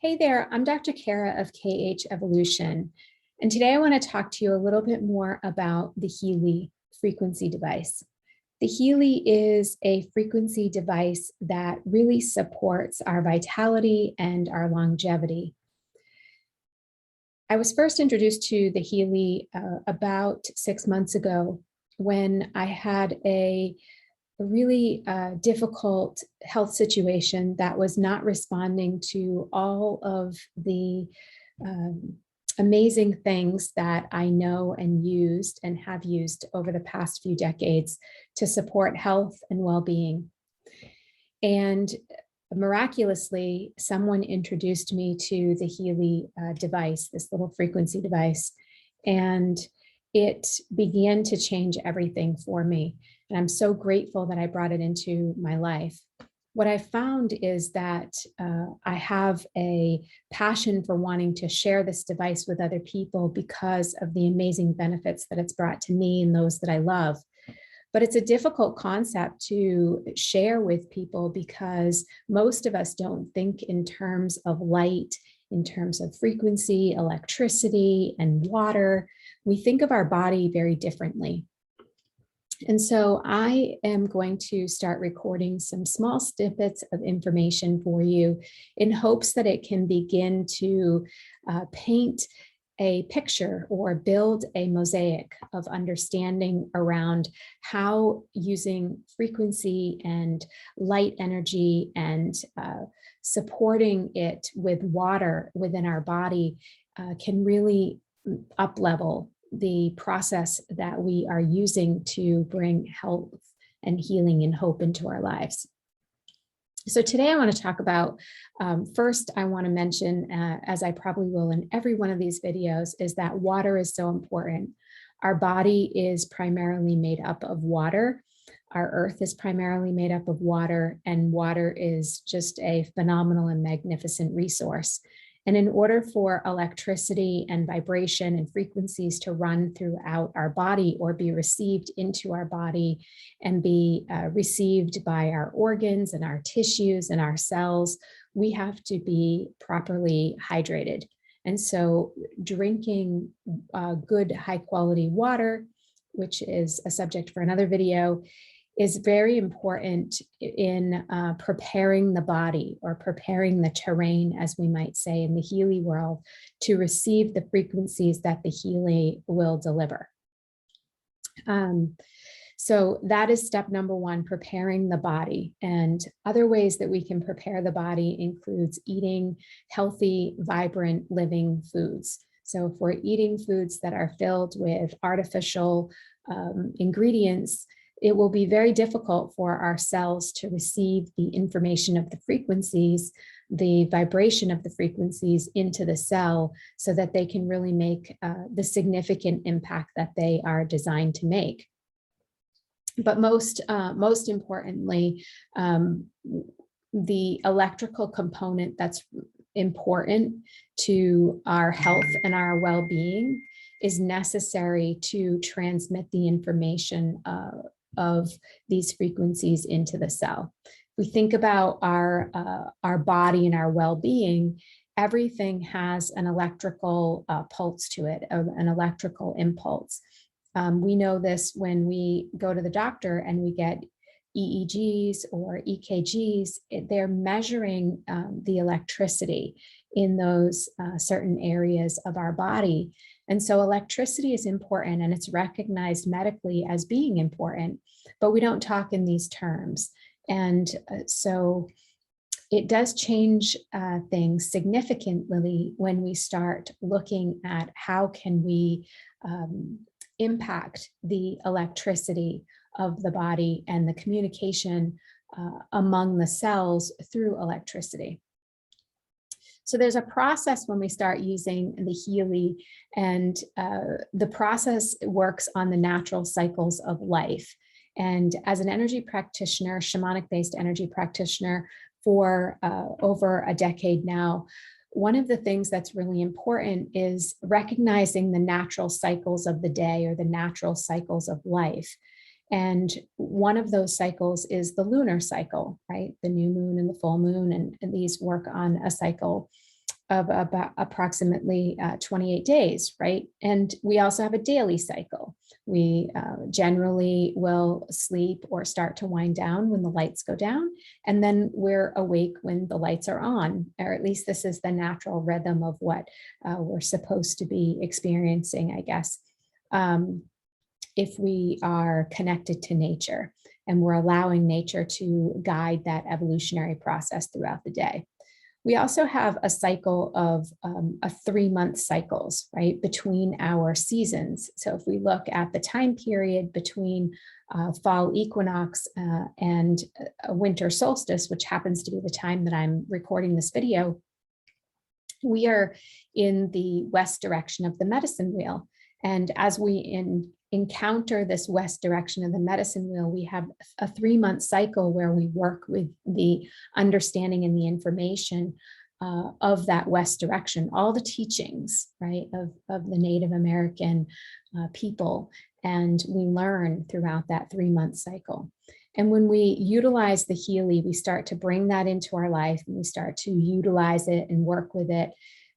Hey there, I'm Dr. Kara of KH Evolution, and today I want to talk to you a little bit more about the Healy frequency device. The Healy is a frequency device that really supports our vitality and our longevity. I was first introduced to the Healy about 6 months ago when I had a really difficult health situation that was not responding to all of the amazing things that I know and used and have used over the past few decades to support health and well-being. And miraculously, someone introduced me to the Healy device, this little frequency device, and it began to change everything for me. And I'm so grateful that I brought it into my life. What I found is that I have a passion for wanting to share this device with other people because of the amazing benefits that it's brought to me and those that I love. But it's a difficult concept to share with people because most of us don't think in terms of light, in terms of frequency, electricity, and water. We think of our body very differently. And so I am going to start recording some small snippets of information for you in hopes that it can begin to paint a picture or build a mosaic of understanding around how using frequency and light energy and supporting it with water within our body can really up-level the process that we are using to bring health and healing and hope into our lives. So today I want to talk about, first I want to mention, as I probably will in every one of these videos, is that water is so important. Our body is primarily made up of water. Our earth is primarily made up of water, and water is just a phenomenal and magnificent resource. And in order for electricity and vibration and frequencies to run throughout our body or be received into our body and be received by our organs and our tissues and our cells, we have to be properly hydrated. And so drinking good high quality water, which is a subject for another video, is very important in preparing the body or preparing the terrain, as we might say in the Healy world, to receive the frequencies that the Healy will deliver. So that is step number one, preparing the body. And other ways that we can prepare the body includes eating healthy, vibrant, living foods. So if we're eating foods that are filled with artificial ingredients, it will be very difficult for our cells to receive the information of the frequencies, the vibration of the frequencies into the cell so that they can really make the significant impact that they are designed to make. But most importantly, the electrical component that's important to our health and our well-being is necessary to transmit the information of these frequencies into the cell. We think about our body and our well-being, everything has an electrical pulse to it, an electrical impulse. We know this when we go to the doctor and we get EEGs or EKGs, they're measuring the electricity in those certain areas of our body. And so electricity is important and it's recognized medically as being important, but we don't talk in these terms. And so it does change things significantly when we start looking at how can we impact the electricity of the body and the communication among the cells through electricity. So there's a process when we start using the Healy, and the process works on the natural cycles of life. And as an energy practitioner, shamanic-based energy practitioner for over a decade now, one of the things that's really important is recognizing the natural cycles of the day or the natural cycles of life. And one of those cycles is the lunar cycle, right? The new moon and the full moon, and these work on a cycle of about approximately 28 days, right? And we also have a daily cycle. We generally will sleep or start to wind down when the lights go down, and then we're awake when the lights are on, or at least this is the natural rhythm of what we're supposed to be experiencing, I guess, if we are connected to nature and we're allowing nature to guide that evolutionary process throughout the day. We also have a cycle of a 3-month cycles, right, between our seasons. So if we look at the time period between fall equinox and a winter solstice, which happens to be the time that I'm recording this video, we are in the west direction of the medicine wheel. And as we encounter this west direction of the medicine wheel, we have a 3-month cycle where we work with the understanding and the information of that west direction, all the teachings, right, of the Native American people. And we learn throughout that 3-month cycle. And when we utilize the Healy, we start to bring that into our life and we start to utilize it and work with it.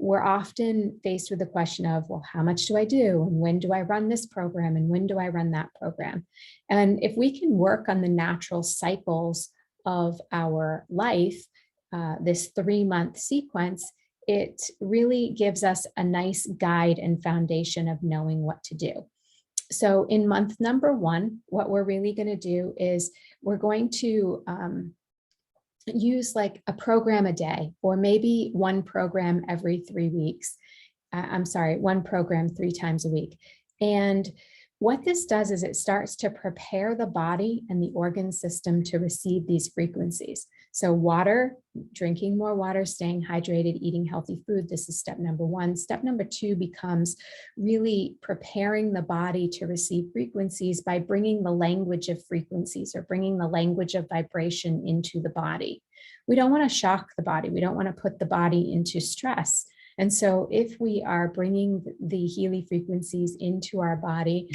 We're often faced with the question of, well, how much do I do? And when do I run this program? And when do I run that program? And if we can work on the natural cycles of our life, this 3-month sequence, it really gives us a nice guide and foundation of knowing what to do. So in month number 1, what we're really going to do is we're going to use like a program a day, or maybe one program every 3 weeks. I'm sorry, one program 3 times a week. And what this does is it starts to prepare the body and the organ system to receive these frequencies. So water, drinking more water, staying hydrated, eating healthy food. This is step number 1. Step number 2 becomes really preparing the body to receive frequencies by bringing the language of frequencies or bringing the language of vibration into the body. We don't want to shock the body. We don't want to put the body into stress. And so if we are bringing the Healy frequencies into our body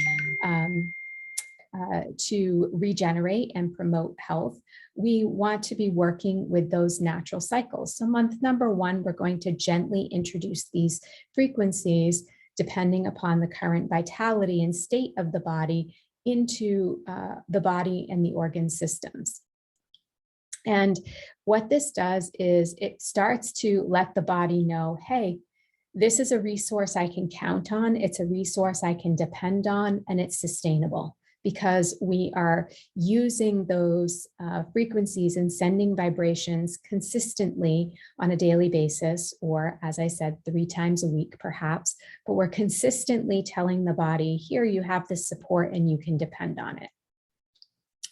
to regenerate and promote health, we want to be working with those natural cycles. So month number 1, we're going to gently introduce these frequencies depending upon the current vitality and state of the body into the body and the organ systems. And what this does is it starts to let the body know, hey, this is a resource I can count on. It's a resource I can depend on, and it's sustainable because we are using those frequencies and sending vibrations consistently on a daily basis, or as I said, 3 times a week, perhaps, but we're consistently telling the body, here, you have this support and you can depend on it.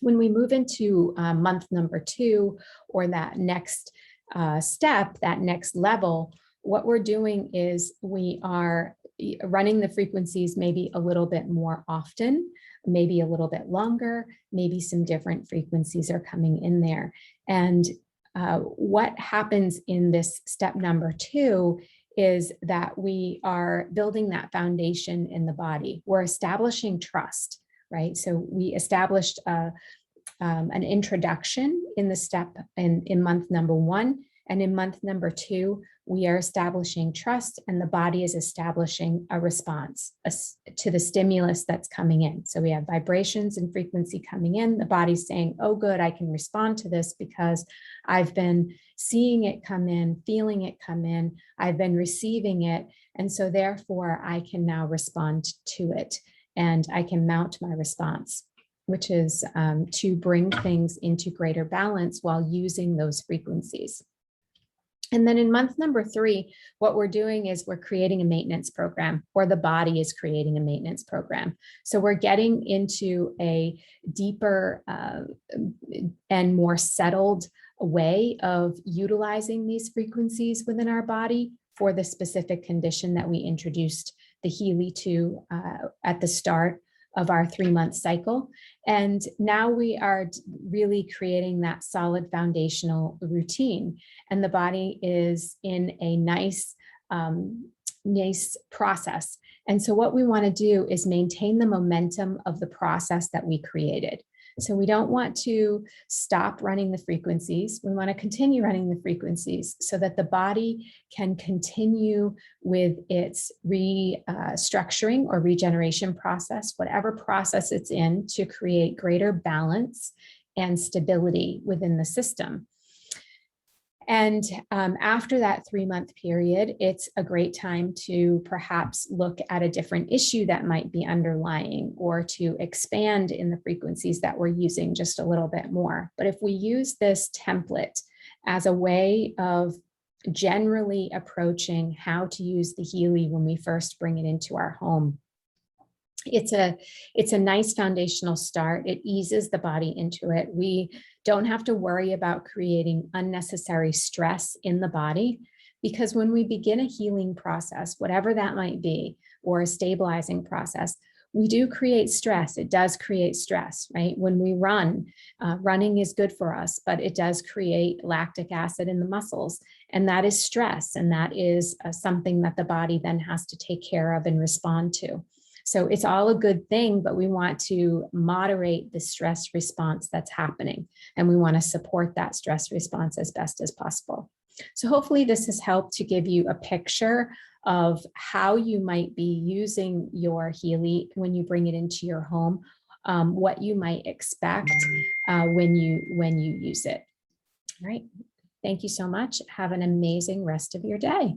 When we move into month number 2, or that next step, that next level, what we're doing is we are running the frequencies maybe a little bit more often, maybe a little bit longer, maybe some different frequencies are coming in there. And what happens in this step number 2 is that we are building that foundation in the body. We're establishing trust, right? So we established an introduction in the step in month number 1. And in month number 2, we are establishing trust, and the body is establishing a response to the stimulus that's coming in. So we have vibrations and frequency coming in. The body's saying, oh, good, I can respond to this because I've been seeing it come in, feeling it come in, I've been receiving it. And so therefore, I can now respond to it, and I can mount my response, which is to bring things into greater balance while using those frequencies. And then in month number 3, what we're doing is we're creating a maintenance program, or the body is creating a maintenance program. So we're getting into a deeper and more settled way of utilizing these frequencies within our body for the specific condition that we introduced the Healy to at the start of our 3-month cycle. And now we are really creating that solid foundational routine. And the body is in a nice process. And so what we want to do is maintain the momentum of the process that we created. So we don't want to stop running the frequencies. We want to continue running the frequencies so that the body can continue with its restructuring or regeneration process, whatever process it's in, to create greater balance and stability within the system. And after that 3-month period, it's a great time to perhaps look at a different issue that might be underlying, or to expand in the frequencies that we're using just a little bit more. But if we use this template as a way of generally approaching how to use the Healy when we first bring it into our home, it's a nice foundational start. It eases the body into it. We don't have to worry about creating unnecessary stress in the body, because when we begin a healing process, whatever that might be, or a stabilizing process, we do create stress. It does create stress, right? When we run, running is good for us, but it does create lactic acid in the muscles, and that is stress, and that is something that the body then has to take care of and respond to. So it's all a good thing, but we want to moderate the stress response that's happening, and we want to support that stress response as best as possible. So hopefully this has helped to give you a picture of how you might be using your Healy when you bring it into your home, what you might expect when you use it. All right. Thank you so much. Have an amazing rest of your day.